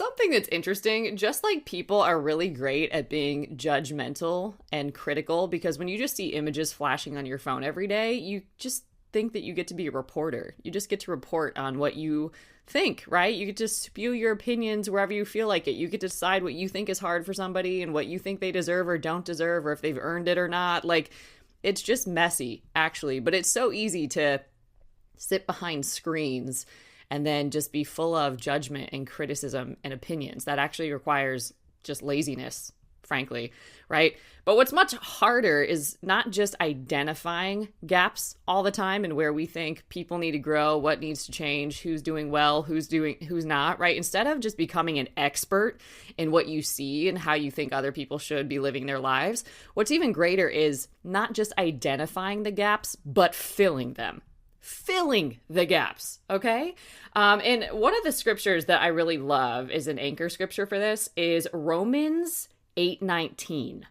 something that's interesting. Just like people are really great at being judgmental and critical, because when you just see images flashing on your phone every day, you just think that you get to be a reporter. You just get to report on what you think, right? You get to spew your opinions wherever you feel like it. You get to decide what you think is hard for somebody and what you think they deserve or don't deserve, or if they've earned it or not. Like, it's just messy, actually. But it's so easy to sit behind screens and then just be full of judgment and criticism and opinions. That actually requires just laziness, frankly, right? But what's much harder is not just identifying gaps all the time and where we think people need to grow, what needs to change, who's doing well, who's not, right? Instead of just becoming an expert in what you see and how you think other people should be living their lives, what's even greater is not just identifying the gaps, but filling them. Filling the gaps, okay? And one of the scriptures that I really love is an anchor scripture for this is Romans 8:19.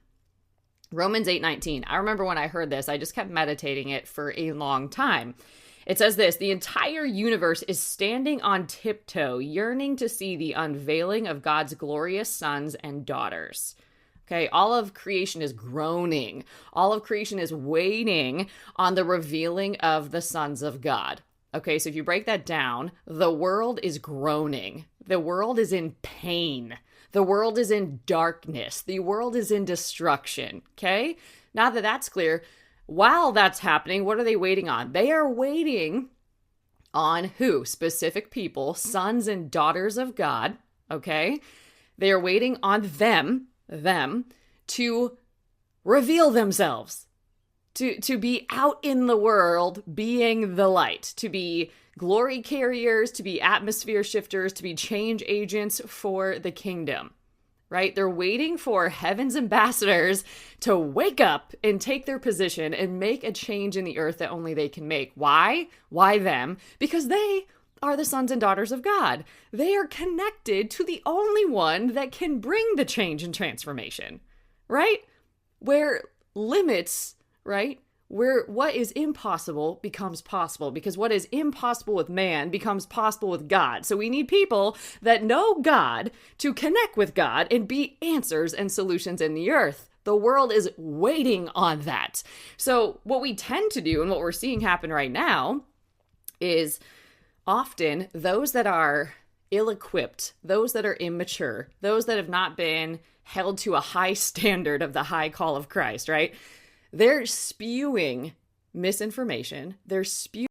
Romans 8:19. I remember when I heard this, I just kept meditating it for a long time. It says this: the entire universe is standing on tiptoe, yearning to see the unveiling of God's glorious sons and daughters. Okay, all of creation is groaning. All of creation is waiting on the revealing of the sons of God. Okay, so if you break that down, the world is groaning. The world is in pain. The world is in darkness. The world is in destruction. Okay, now that that's clear, while that's happening, what are they waiting on? They are waiting on who? Specific people, sons and daughters of God. Okay, they are waiting on them to reveal themselves, to be out in the world being the light, to be glory carriers, to be atmosphere shifters, to be change agents for the kingdom, right? They're waiting for heaven's ambassadors to wake up and take their position and make a change in the earth that only they can make. Why? Why them? Because they are the sons and daughters of God. They are connected to the only one that can bring the change and transformation, right? Where limits, right? Where what is impossible becomes possible, because what is impossible with man becomes possible with God. So we need people that know God to connect with God and be answers and solutions in the earth. The world is waiting on that. So what we tend to do, and what we're seeing happen right now, is often those that are ill-equipped, those that are immature, those that have not been held to a high standard of the high call of Christ, right? They're spewing misinformation. They're spewing